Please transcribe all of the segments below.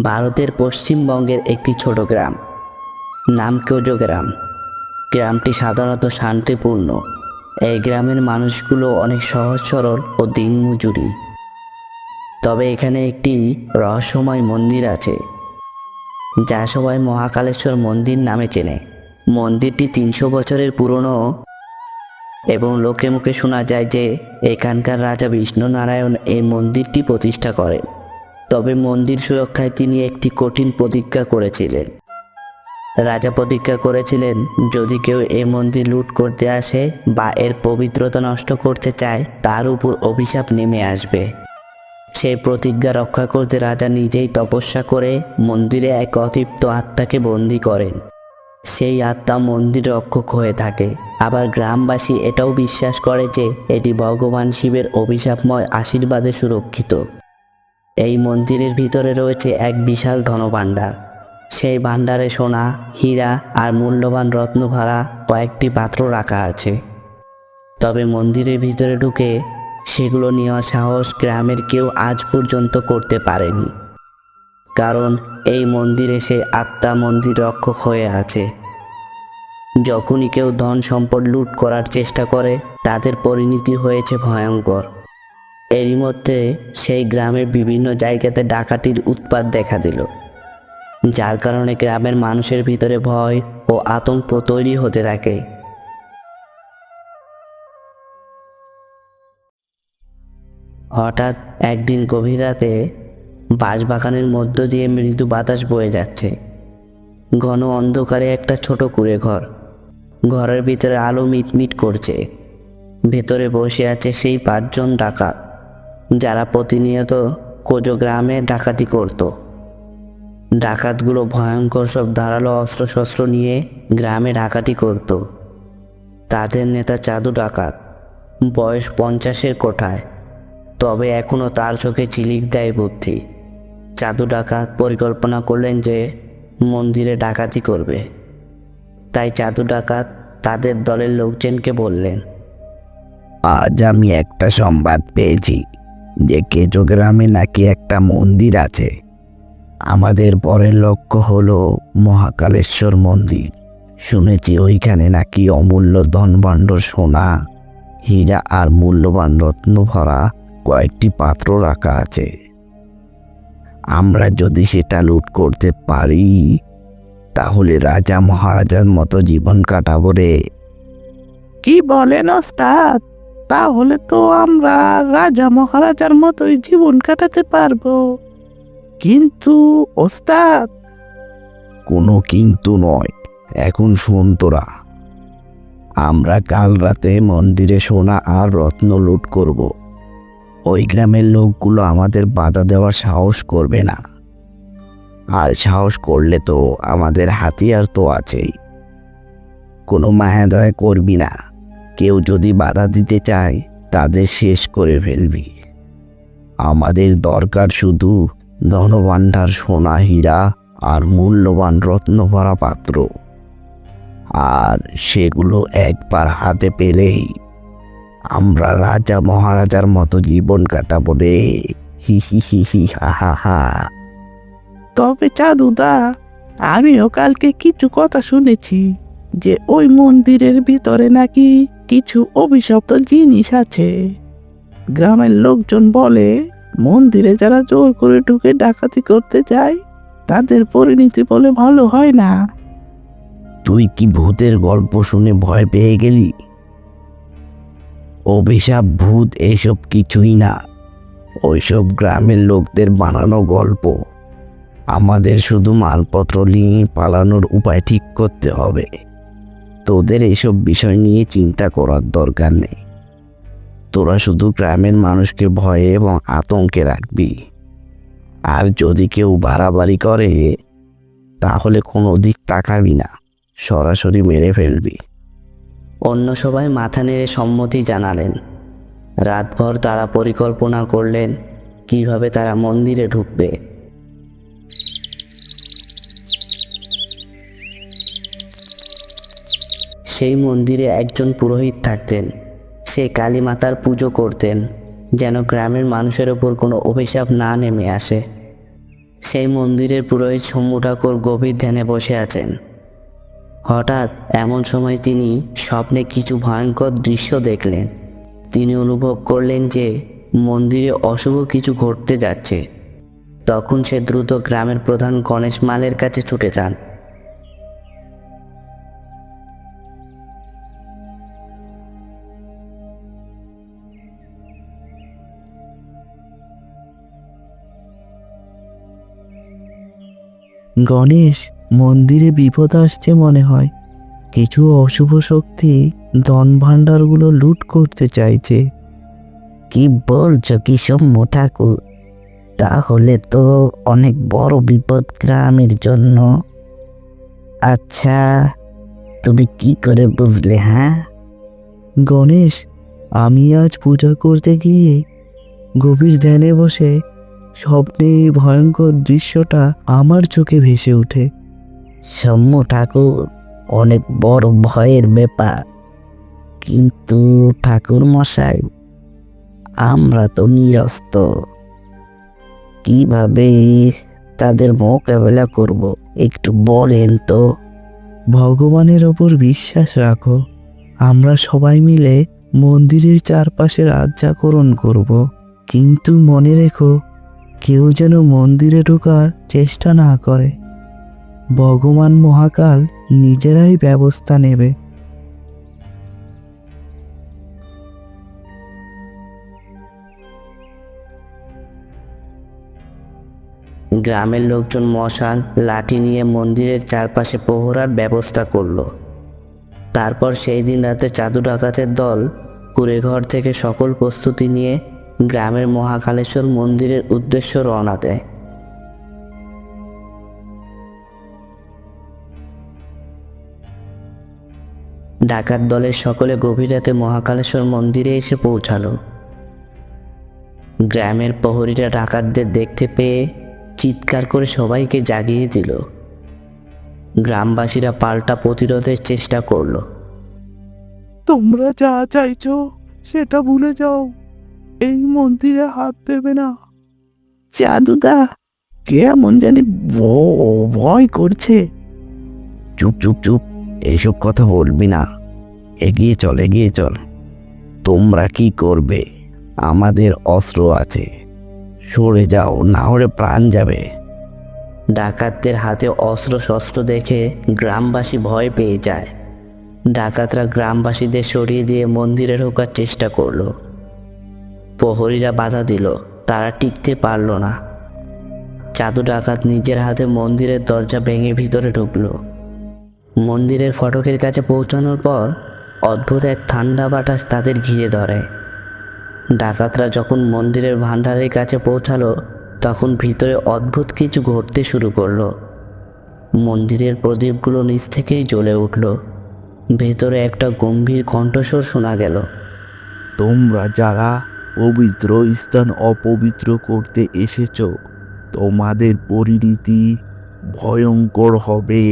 ভারতের পশ্চিমবঙ্গের একটি ছোট গ্রাম, নাম কোজো গ্রাম। গ্রামটি সাধারণত শান্তিপূর্ণ। এই গ্রামের মানুষগুলো অনেক সহজ সরল ও দিনমজুরি। তবে এখানে একটি রহস্যময় মন্দির আছে, যা সবাই মহাকালেশ্বর মন্দির নামে চেনে। মন্দিরটি 300 বছরের পুরনো এবং লোকে মুখে শোনা যায় যে এখানকার রাজা বিষ্ণু নারায়ণ এই মন্দিরটি প্রতিষ্ঠা করেন। তবে মন্দির সুরক্ষায় তিনি একটি কঠিন প্রতিজ্ঞা করেছিলেন। রাজা প্রতিজ্ঞা করেছিলেন, যদি কেউ এই মন্দির লুট করতে আসে বা এর পবিত্রতা নষ্ট করতে চায়, তার উপর অভিশাপ নেমে আসবে। সেই প্রতিজ্ঞা রক্ষা করতে রাজা নিজেই তপস্যা করে মন্দিরে এক অতৃপ্ত আত্মাকে বন্দী করেন। সেই আত্মা মন্দির রক্ষক হয়ে থাকে। আবার গ্রামবাসী এটাও বিশ্বাস করে যে এটি ভগবান শিবের অভিশাপময় আশীর্বাদে সুরক্ষিত। এই মন্দিরের ভিতরে রয়েছে এক বিশাল ধনভাণ্ডার। সেই ভাণ্ডারে সোনা, হীরা আর মূল্যবান রত্ন ভরা কয়েকটি পাত্র রাখা আছে। তবে মন্দিরের ভিতরে ঢুকে সেগুলো নেওয়ার সাহস গ্রামের কেউ আজ পর্যন্ত করতে পারেনি, কারণ এই মন্দিরে সে আত্মা মন্দির রক্ষক হয়ে আছে। যখনই কেউ ধন সম্পদ লুট করার চেষ্টা করে, তাদের পরিণতি হয়েছে ভয়ঙ্কর। এরই মধ্যে সেই গ্রামের বিভিন্ন জায়গাতে ডাকাতির উৎপাত দেখা দিল, যার কারণে গ্রামের মানুষের ভিতরে ভয় ও আতঙ্ক তৈরি হতে থাকে। হঠাৎ একদিন গভীর রাতে বাঁশবাগানের মধ্য দিয়ে মৃদু বাতাস বয়ে যাচ্ছে। ঘন অন্ধকারে একটা ছোট কুঁড়ে ঘর। ঘরের ভিতরে আলো মিটমিট করছে। ভেতরে বসে আছে সেই 5 জন ডাকাত, যারা প্রতিনিয়ত কোজো গ্রামে ডাকাতি করত। ডাকাতগুলো ভয়ঙ্কর সব ধারালো অস্ত্রশস্ত্র নিয়ে গ্রামে ডাকাতি করত। তাদের নেতা চাঁদু ডাকাত, বয়স 50-এর কোঠায়, তবে এখনও তার চোখে ঝিলিক দেয় বুদ্ধি। চাঁদু ডাকাত পরিকল্পনা করলেন যে মন্দিরে ডাকাতি করবে। তাই চাঁদু ডাকাত তাদের দলের লোকজনকে বললেন, আজ আমি একটা সংবাদ পেয়েছি যে কেজো গ্রামে নাকি একটা মন্দির আছে। আমাদের পরের লক্ষ্য হলো মহাকালেশ্বর মন্দির। শুনেছি ওইখানে নাকি অমূল্য ধনভাণ্ডার, সোনা, হীরা আর মূল্যবান রত্ন ভরা কয়েকটি পাত্র রাখা আছে। আমরা যদি সেটা লুট করতে পারি, তাহলে রাজা মহারাজার মতো জীবন কাটাবো রে। কি বলেন ওস্তাদ? তাহলে তো আমরা রাজা মহারাজার মতোই জীবন কাটাতে পারবো। কিন্তু ওস্তাদ, কোনো কিন্তু নয়, এখন শোন তোরা। আমরা কাল রাতে মন্দিরে সোনা আর রত্ন লুট করব। ওই গ্রামের লোকগুলো আমাদের বাধা দেওয়ার সাহস করবে না, আর সাহস করলে তো আমাদের হাতিয়ার তো আছেই। কোনো মায়া দয়া করবি না। কেউ যদি বাধা দিতে চায়, তাদের শেষ করে ফেলবি। আমাদের দরকার শুধু ধনভাণ্ডার, সোনা, হীরা আর মূল্যবান রত্ন ভরা পাত্র। আর সেগুলো একবার হাতে পেলেই আমরা রাজা মহারাজার মতো জীবন কাটাবো রে। হি হি হি হি হা হা হা। তবে চাঁদুদা, আমিও কালকে কিছু কথা শুনেছি যে ওই মন্দিরের ভিতরে নাকি কিছু অভিশপ্ত জিনিস আছে। গ্রামের লোকজন বলে, মন্দিরে যারা জোর করে ঢুকে ডাকাতি করতে যায়, তাদের পরিণতি বলে ভালো হয় না। তুই কি ভূতের গল্প শুনে ভয় পেয়ে গেলি? অভিশাপ, ভূত এসব কিছুই না। ওইসব গ্রামের লোকদের বানানো গল্প। আমাদের শুধু মালপত্র নিয়ে পালানোর উপায় ঠিক করতে হবে। তোদের এসব বিষয় নিয়ে চিন্তা করার দরকার নেই। তোরা শুধু গ্রামের মানুষকে ভয়ে এবং আতঙ্কে রাখবি। আর যদি কেউ বাড়াবাড়ি করে, তাহলে কোনো দিক তাকাবি না, সরাসরি মেরে ফেলবি। অন্য সবাই মাথা নেড়ে সম্মতি জানালেন। রাতভর তারা পরিকল্পনা করলেন কিভাবে তারা মন্দিরে ঢুকবে। সেই মন্দিরে একজন পুরোহিত থাকতেন। সে কালী মাতার পুজো করতেন, যেন গ্রামের মানুষের ওপর কোনো অভিশাপ না নেমে আসে। সেই মন্দিরের পুরোহিত শম্ভু ঠাকুর গভীর ধ্যানে বসে আছেন। হঠাৎ এমন সময় তিনি স্বপ্নে কিছু ভয়ঙ্কর দৃশ্য দেখলেন। তিনি অনুভব করলেন যে মন্দিরে অশুভ কিছু ঘটতে যাচ্ছে। তখন সে দ্রুত গ্রামের প্রধান গণেশ মালের কাছে ছুটে যান। গণেশ, মন্দিরে বিপদ আসছে মনে হয়। কিছু অশুভ শক্তি ধন ভাণ্ডারগুলো লুট করতে চাইছে। কি বলছো কি শম্ভু ঠাকুর? তাহলে তো অনেক বড় বিপদ গ্রামের জন্য। আচ্ছা, তুমি কি করে বুঝলে? হ্যাঁ, গণেশ, আমি আজ পূজা করতে গিয়ে গভীর ধ্যানে বসে স্বপ্নে এই ভয়ঙ্কর দৃশ্যটা আমার চোখে ভেসে ওঠে। শম্ভু ঠাকুর, অনেক বড় ভয়ের ব্যাপার। কিন্তু ঠাকুর মশাই, আমরা তো নিরস্ত, কিভাবে তাদের মোকাবেলা করব একটু বলেন তো। ভগবানের ওপর বিশ্বাস রাখো। আমরা সবাই মিলে মন্দিরের চারপাশে রাজ্জাকরণ করব। কিন্তু মনে রেখো, কেউ যেন মন্দিরে ঢোকার চেষ্টা না করে। ভগবান মহাকাল নিজেরাই ব্যবস্থা নেবে। গ্রামের লোকজন মশাল লাঠি নিয়ে মন্দিরের চারপাশে প্রহরার ব্যবস্থা করলো। তারপর সেই দিন রাতে চাঁদু ডাকাতের দল কুঁড়েঘর থেকে সকল প্রস্তুতি নিয়ে গ্রামের মহাকালেশ্বর মন্দিরের উদ্দেশ্য রওনা দেয়। ডাকাত দলের সকলে গভীর রাতে মহাকালেশ্বর মন্দিরে এসে পৌঁছালো। গ্রামের প্রহরীরা ডাকাতদের দেখতে পেয়ে চিৎকার করে সবাইকে জাগিয়ে দিল। গ্রামবাসীরা পাল্টা প্রতিরোধের চেষ্টা করলো। তোমরা যা চাইছো সেটা ভুলে যাও, এই মন্দিরে হাত দেবে না। জাদুদা, কেমন জানি ভয় করছে। চুপ চুপ চুপ, এইসব কথা বলবি না। এগিয়ে চল, এগিয়ে চল। তোমরা কি করবে? আমাদের অস্ত্র আছে, সরে যাও, না হলে প্রাণ যাবে। ডাকাতদের হাতে অস্ত্র শস্ত্র দেখে গ্রামবাসী ভয় পেয়ে যায়। ডাকাতরা গ্রামবাসীদের সরিয়ে দিয়ে মন্দিরে ঢোকার চেষ্টা করলো। প্রহরীরা বাধা দিল, তারা টিকতে পারল না। চাঁদু ডাকাত নিজের হাতে মন্দিরের দরজা ভেঙে ভিতরে ঢুকলো। মন্দিরের ফটকের কাছে পৌঁছানোর পর অদ্ভুত এক ঠান্ডা বাতাস তাদের ঘিরে ধরে। ডাকাতরা যখন মন্দিরের ভান্ডারের কাছে পৌঁছালো, তখন ভিতরে অদ্ভুত কিছু ঘটতে শুরু করলো। মন্দিরের প্রদীপগুলো নিচ থেকেই জ্বলে উঠল। ভেতরে একটা গম্ভীর কণ্ঠস্বর শোনা গেল। তোমরা যারা পবিত্র স্থান অপবিত্র করতে এসেছো, তোমাদের পরিণতি ভয়ঙ্কর হবে।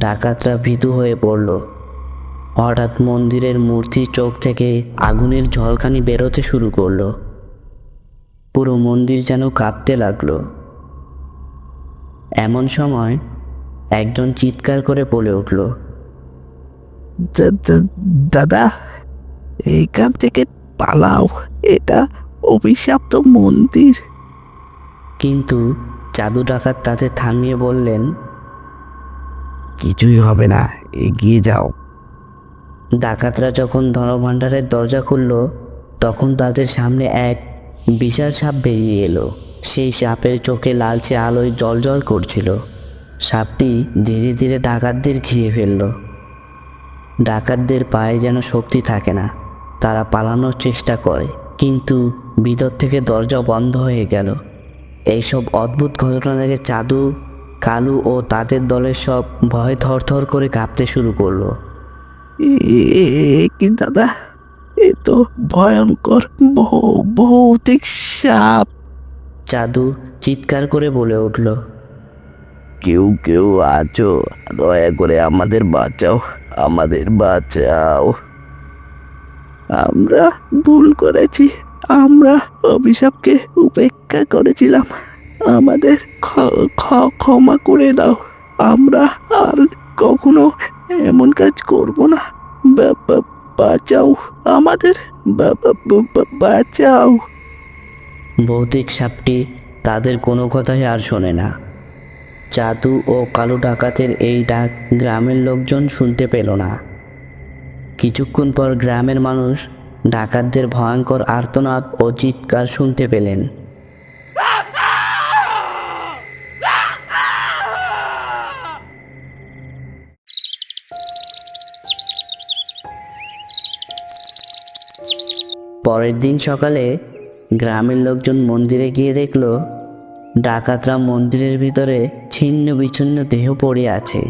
ডাকাতরা ভীতু হয়ে পড়ল। হঠাৎ মন্দিরের মূর্তির চোখ থেকে আগুনের ঝলকানি বেরোতে শুরু করলো। পুরো মন্দির যেন কাঁপতে লাগলো। এমন সময় একজন চিৎকার করে বলে উঠল, দাদা, এইখান থেকে পালাও, এটা অভিশপ্ত মন্দির। কিন্তু চাঁদু ডাকাত তাদের থামিয়ে বললেন, কিছুই হবে না, এগিয়ে যাও। ডাকাতরা যখন ধনভাণ্ডারের দরজা খুলল, তখন তাদের সামনে এক বিশাল সাপ বেরিয়ে এলো। সেই সাপের চোখে লালচে আলোয় জ্বলজ্বল করছিল। সাপটি ধীরে ধীরে ডাকাতদের ঘিরে ফেলল। ডাকাতদের পায়ে যেন শক্তি থাকে না, তারা পালানোর চেষ্টা করে, কিন্তু ভিতর থেকে দরজা বন্ধ হয়ে গেল। এইসব অদ্ভুত ঘটনা দেখে চাঁদু, কালু ও তাদের দলের সব ভয়ে থরথর করে কাঁপতে শুরু করলো। কি দাদা, এ তো ভয়ঙ্কর ভৌতিক সাপ। চাঁদু চিৎকার করে বলে উঠল, কেউ কেউ আছো, দয়া করে আমাদের বাঁচাও, আমাদের বাঁচাও। আমরা ভুল করেছি, আমরা অভিশাপকে উপেক্ষা করেছিলাম। আমাদের ক্ষমা করে দাও। আমরা আর কখনো এমন কাজ করব না। বাঁচাও আমাদের, বাঁচাও। ভৌতিক সাপটি তাদের কোনো কথাই আর শোনে না। জাদু ও কালো ডাকাতের এই ডাক গ্রামের লোকজন শুনতে পেল না। কিছুক্ষণ পর গ্রামের মানুষ ডাকাতদের ভয়ঙ্কর আর্তনাদ ও চিৎকার শুনতে পেলেন। পরের দিন সকালে গ্রামের লোকজন মন্দিরে গিয়ে দেখল ডাকাতরা মন্দিরের ভিতরে ছিন্ন বিচ্ছিন্ন দেহ পড়ে আছে,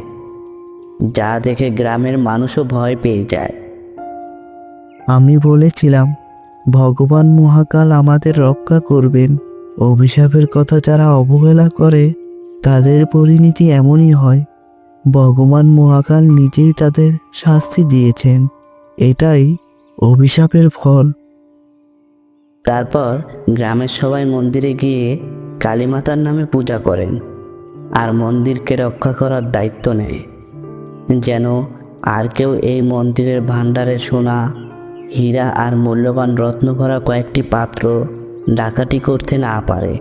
যা দেখে গ্রামের মানুষও ভয় পেয়ে যায়। আমি বলেছিলাম ভগবান মহাকাল আমাদের রক্ষা করবেন। অভিশাপের কথা যারা অবহেলা করে তাদের পরিণতি এমনই হয়। ভগবান মহাকাল নিজেই তাদের শাস্তি দিয়েছেন। এটাই অভিশাপের ফল। তারপর গ্রামের সবাই মন্দিরে গিয়ে কালীমাতার নামে পূজা করেন আর মন্দিরকে রক্ষা করার দায়িত্ব নেয়, যেন আর কেউ এই মন্দিরের ভাণ্ডারে সোনা, হীরা আর মূল্যবান রত্ন ভরা কয়েকটি পাত্র ডাকাতি করতে না পারে।